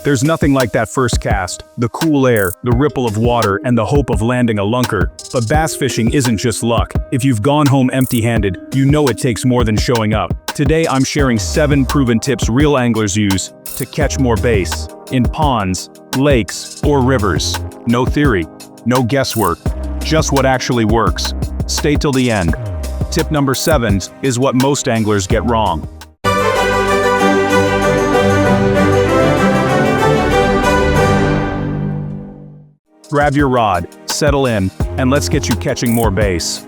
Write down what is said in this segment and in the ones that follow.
There's nothing like that first cast, the cool air, the ripple of water, and the hope of landing a lunker. But bass fishing isn't just luck. If you've gone home empty-handed, you know it takes more than showing up. Today I'm sharing 7 proven tips real anglers use to catch more bass in ponds, lakes, or rivers. No theory, no guesswork, just what actually works. Stay till the end. Tip number 7 is what most anglers get wrong. Grab your rod, settle in, and let's get you catching more bass.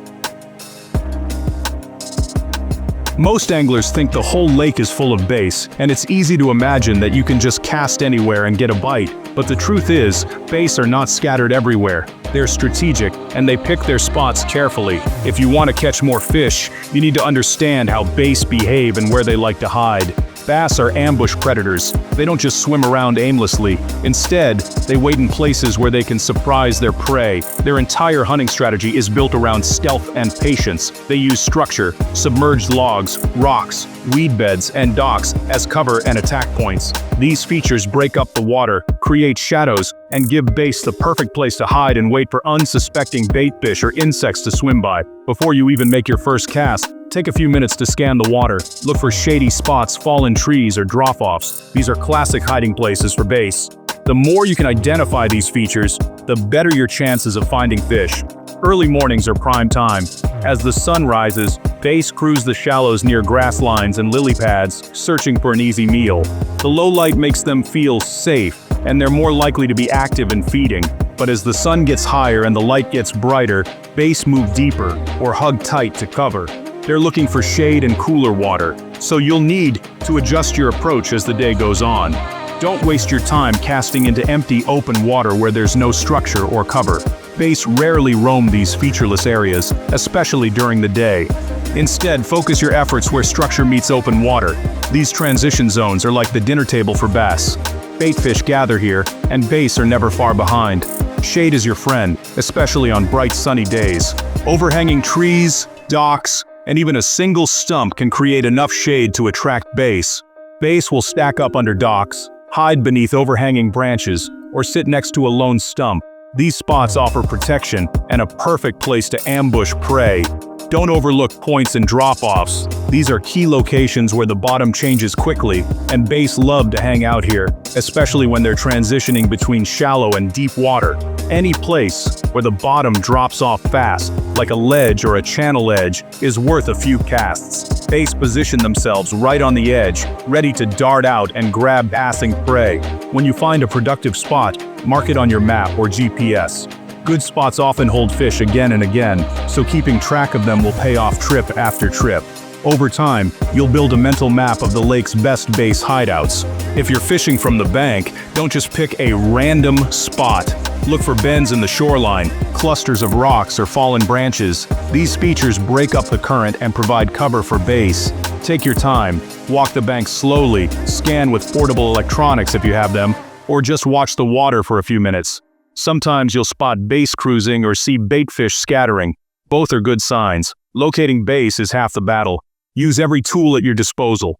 Most anglers think the whole lake is full of bass, and it's easy to imagine that you can just cast anywhere and get a bite. But the truth is, bass are not scattered everywhere. They're strategic, and they pick their spots carefully. If you want to catch more fish, you need to understand how bass behave and where they like to hide. Bass are ambush predators. They don't just swim around aimlessly. Instead, they wait in places where they can surprise their prey. Their entire hunting strategy is built around stealth and patience. They use structure, submerged logs, rocks, weed beds, and docks as cover and attack points. These features break up the water, create shadows, and give bass the perfect place to hide and wait for unsuspecting bait fish or insects to swim by. Before you even make your first cast, take a few minutes to scan the water. Look for shady spots, fallen trees, or drop-offs. These are classic hiding places for bass. The more you can identify these features, the better your chances of finding fish. Early mornings are prime time. As the sun rises, bass cruise the shallows near grass lines and lily pads, searching for an easy meal. The low light makes them feel safe, and they're more likely to be active and feeding. But as the sun gets higher and the light gets brighter, bass move deeper or hug tight to cover. They're looking for shade and cooler water, so you'll need to adjust your approach as the day goes on. Don't waste your time casting into empty, open water where there's no structure or cover. Bass rarely roam these featureless areas, especially during the day. Instead, focus your efforts where structure meets open water. These transition zones are like the dinner table for bass. Bait fish gather here, and bass are never far behind. Shade is your friend, especially on bright sunny days. Overhanging trees, docks, and even a single stump can create enough shade to attract bass. Bass will stack up under docks, hide beneath overhanging branches, or sit next to a lone stump. These spots offer protection and a perfect place to ambush prey. Don't overlook points and drop-offs. These are key locations where the bottom changes quickly, and bass love to hang out here, especially when they're transitioning between shallow and deep water. Any place where the bottom drops off fast, like a ledge or a channel edge, is worth a few casts. Bass position themselves right on the edge, ready to dart out and grab passing prey. When you find a productive spot, mark it on your map or GPS. Good spots often hold fish again and again, so keeping track of them will pay off trip after trip. Over time, you'll build a mental map of the lake's best bass hideouts. If you're fishing from the bank, don't just pick a random spot. Look for bends in the shoreline, clusters of rocks, or fallen branches. These features break up the current and provide cover for bass. Take your time, walk the bank slowly, scan with portable electronics if you have them, or just watch the water for a few minutes. Sometimes you'll spot bass cruising or see bait fish scattering. Both are good signs. Locating bass is half the battle. Use every tool at your disposal.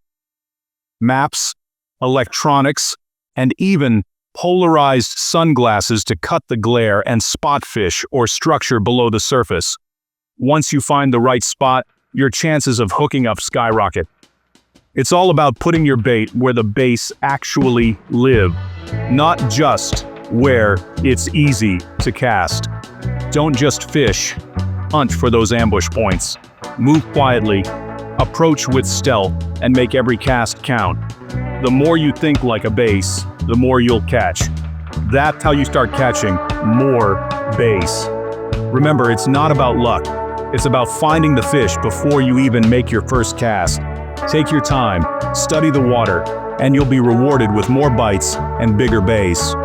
Maps, electronics, and even polarized sunglasses to cut the glare and spot fish or structure below the surface. Once you find the right spot, your chances of hooking up skyrocket. It's all about putting your bait where the bass actually live, not just where it's easy to cast. Don't just fish, hunt for those ambush points. Move quietly, approach with stealth, and make every cast count. The more you think like a bass, the more you'll catch. That's how you start catching more bass. Remember, it's not about luck. It's about finding the fish before you even make your first cast. Take your time, study the water, and you'll be rewarded with more bites and bigger bass.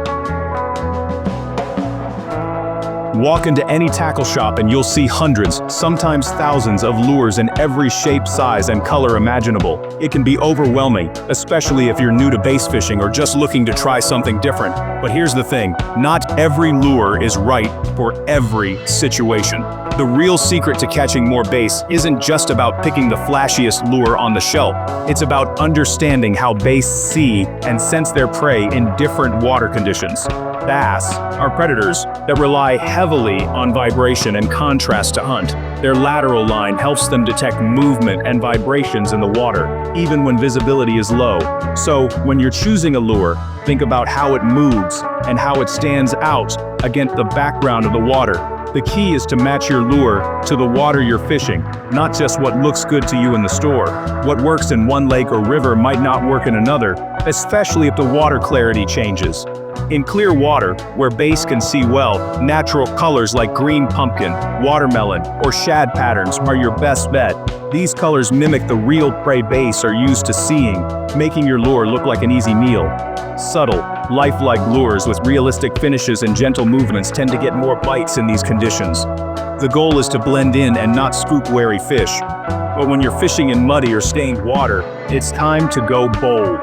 Walk into any tackle shop and you'll see hundreds, sometimes thousands of lures in every shape, size, and color imaginable. It can be overwhelming, especially if you're new to bass fishing or just looking to try something different. But here's the thing, not every lure is right for every situation. The real secret to catching more bass isn't just about picking the flashiest lure on the shelf. It's about understanding how bass see and sense their prey in different water conditions. Bass are predators that rely heavily on vibration and contrast to hunt. Their lateral line helps them detect movement and vibrations in the water, even when visibility is low. So, when you're choosing a lure, think about how it moves and how it stands out against the background of the water. The key is to match your lure to the water you're fishing, not just what looks good to you in the store. What works in one lake or river might not work in another, especially if the water clarity changes. In clear water, where bass can see well, natural colors like green pumpkin, watermelon, or shad patterns are your best bet. These colors mimic the real prey bass are used to seeing, making your lure look like an easy meal. Subtle, lifelike lures with realistic finishes and gentle movements tend to get more bites in these conditions. The goal is to blend in and not scoop wary fish. But when you're fishing in muddy or stained water, it's time to go bold.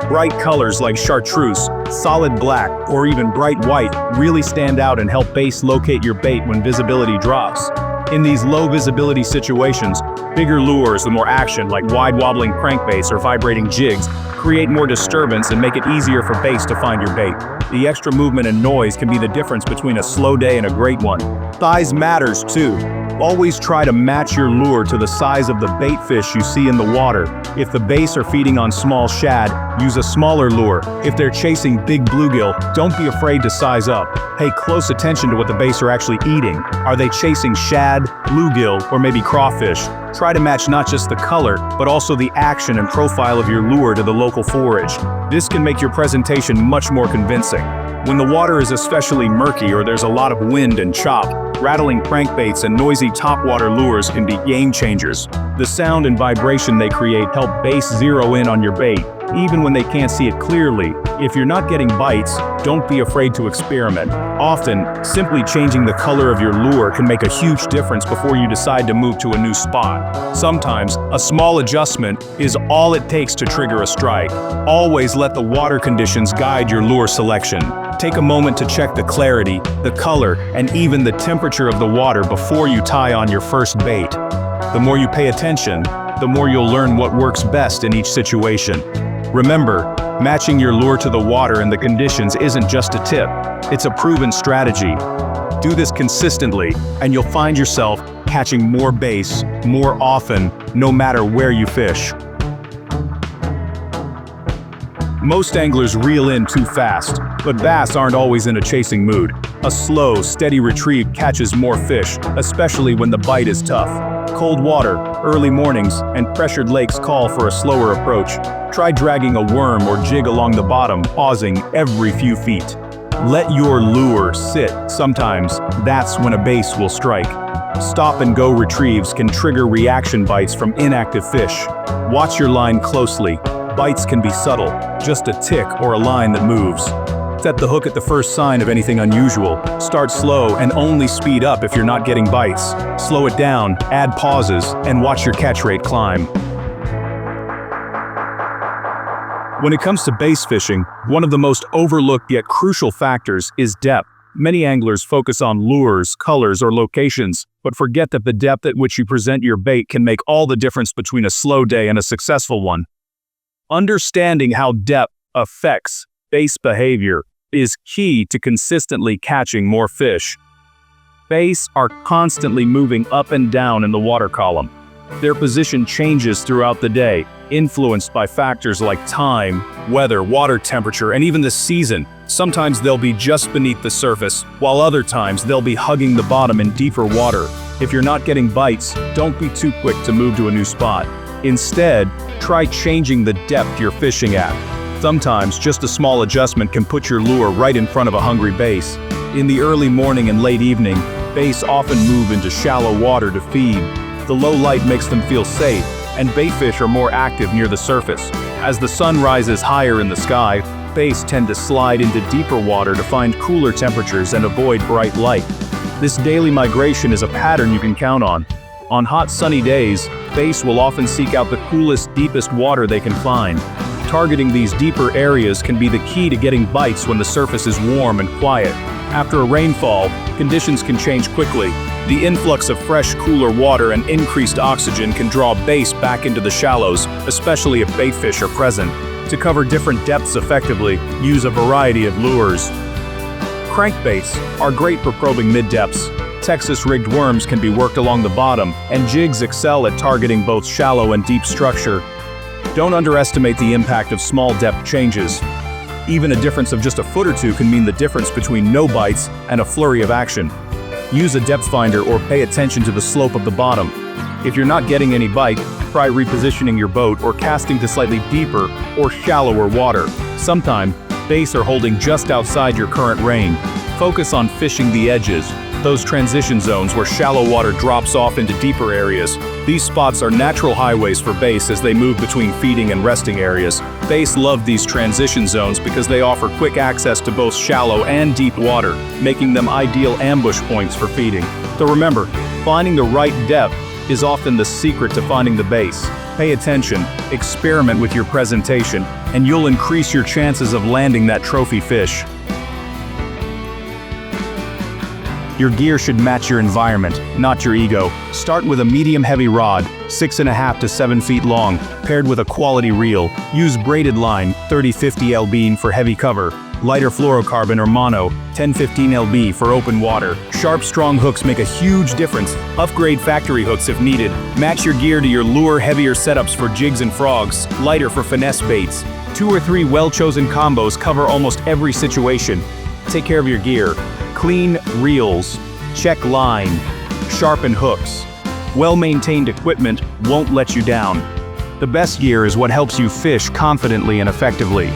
Bright colors like chartreuse, solid black, or even bright white really stand out and help bass locate your bait when visibility drops. In these low visibility situations, bigger lures with more action like wide wobbling crankbaits or vibrating jigs create more disturbance and make it easier for bass to find your bait. The extra movement and noise can be the difference between a slow day and a great one. Size matters too. Always try to match your lure to the size of the bait fish you see in the water. If the bass are feeding on small shad, use a smaller lure. If they're chasing big bluegill, don't be afraid to size up. Pay close attention to what the bass are actually eating. Are they chasing shad, bluegill, or maybe crawfish? Try to match not just the color, but also the action and profile of your lure to the local forage. This can make your presentation much more convincing. When the water is especially murky or there's a lot of wind and chop, rattling crankbaits and noisy topwater lures can be game changers. The sound and vibration they create help bass zero in on your bait, even when they can't see it clearly. If you're not getting bites, don't be afraid to experiment. Often, simply changing the color of your lure can make a huge difference before you decide to move to a new spot. Sometimes, a small adjustment is all it takes to trigger a strike. Always let the water conditions guide your lure selection. Take a moment to check the clarity, the color, and even the temperature of the water before you tie on your first bait. The more you pay attention, the more you'll learn what works best in each situation. Remember, matching your lure to the water and the conditions isn't just a tip, it's a proven strategy. Do this consistently, and you'll find yourself catching more bass, more often, no matter where you fish. Most anglers reel in too fast, but bass aren't always in a chasing mood. A slow, steady retrieve catches more fish, especially when the bite is tough. Cold water, early mornings, and pressured lakes call for a slower approach. Try dragging a worm or jig along the bottom, pausing every few feet. Let your lure sit. Sometimes, that's when a bass will strike. Stop-and-go retrieves can trigger reaction bites from inactive fish. Watch your line closely. Bites can be subtle, just a tick or a line that moves. Set the hook at the first sign of anything unusual. Start slow and only speed up if you're not getting bites. Slow it down, add pauses, and watch your catch rate climb. When it comes to bass fishing, one of the most overlooked yet crucial factors is depth. Many anglers focus on lures, colors, or locations, but forget that the depth at which you present your bait can make all the difference between a slow day and a successful one. Understanding how depth affects bass behavior is key to consistently catching more fish. Bass are constantly moving up and down in the water column. Their position changes throughout the day, influenced by factors like time, weather, water temperature, and even the season. Sometimes they'll be just beneath the surface, while other times they'll be hugging the bottom in deeper water. If you're not getting bites, don't be too quick to move to a new spot. Instead, try changing the depth you're fishing at. Sometimes just a small adjustment can put your lure right in front of a hungry bass. In the early morning and late evening, bass often move into shallow water to feed. The low light makes them feel safe, and baitfish are more active near the surface. As the sun rises higher in the sky, bass tend to slide into deeper water to find cooler temperatures and avoid bright light. This daily migration is a pattern you can count on. On hot sunny days, bass will often seek out the coolest, deepest water they can find. Targeting these deeper areas can be the key to getting bites when the surface is warm and quiet. After a rainfall, conditions can change quickly. The influx of fresh, cooler water and increased oxygen can draw bass back into the shallows, especially if baitfish are present. To cover different depths effectively, use a variety of lures. Crankbaits are great for probing mid-depths. Texas-rigged worms can be worked along the bottom, and jigs excel at targeting both shallow and deep structure. Don't underestimate the impact of small depth changes. Even a difference of just a foot or two can mean the difference between no bites and a flurry of action. Use a depth finder or pay attention to the slope of the bottom. If you're not getting any bite, try repositioning your boat or casting to slightly deeper or shallower water. Sometimes, bass are holding just outside your current range. Focus on fishing the edges, those transition zones where shallow water drops off into deeper areas. These spots are natural highways for bass as they move between feeding and resting areas. Bass love these transition zones because they offer quick access to both shallow and deep water, making them ideal ambush points for feeding. So remember, finding the right depth is often the secret to finding the bass. Pay attention, experiment with your presentation, and you'll increase your chances of landing that trophy fish. Your gear should match your environment, not your ego. Start with a medium-heavy rod, 6.5 to 7 feet long, paired with a quality reel. Use braided line, 30-50 lb for heavy cover. Lighter fluorocarbon or mono, 10-15 lb for open water. Sharp, strong hooks make a huge difference. Upgrade factory hooks if needed. Match your gear to your lure, heavier setups for jigs and frogs, lighter for finesse baits. 2 or 3 well-chosen combos cover almost every situation. Take care of your gear. Clean reels, check line, sharpen hooks. Well-maintained equipment won't let you down. The best gear is what helps you fish confidently and effectively.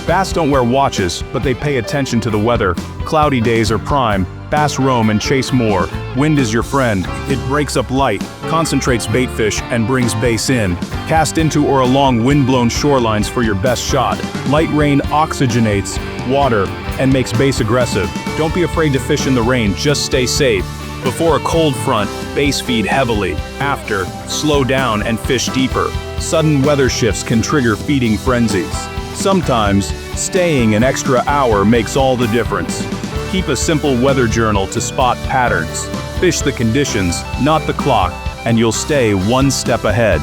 Bass don't wear watches, but they pay attention to the weather. Cloudy days are prime. Bass roam and chase more. Wind is your friend. It breaks up light, concentrates baitfish, and brings bass in. Cast into or along wind-blown shorelines for your best shot. Light rain oxygenates water and makes bass aggressive. Don't be afraid to fish in the rain, just stay safe. Before a cold front, bass feed heavily. After, slow down and fish deeper. Sudden weather shifts can trigger feeding frenzies. Sometimes, staying an extra hour makes all the difference. Keep a simple weather journal to spot patterns. Fish the conditions, not the clock, and you'll stay one step ahead.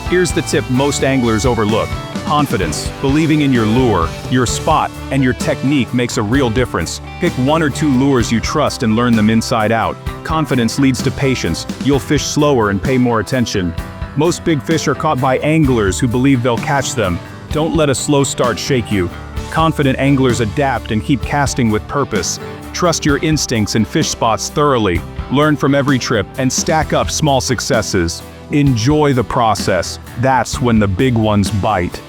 Here's the tip most anglers overlook. Confidence. Believing in your lure, your spot, and your technique makes a real difference. Pick 1 or 2 lures you trust and learn them inside out. Confidence leads to patience. You'll fish slower and pay more attention. Most big fish are caught by anglers who believe they'll catch them. Don't let a slow start shake you. Confident anglers adapt and keep casting with purpose. Trust your instincts and fish spots thoroughly. Learn from every trip and stack up small successes. Enjoy the process. That's when the big ones bite.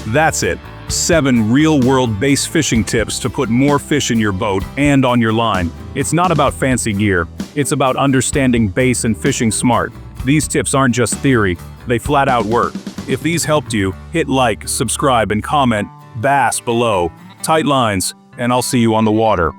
That's it. 7 real-world bass fishing tips to put more fish in your boat and on your line. It's not about fancy gear. It's about understanding bass and fishing smart. These tips aren't just theory, they flat out work. If these helped you, hit like, subscribe, and comment bass below. Tight lines, and I'll see you on the water.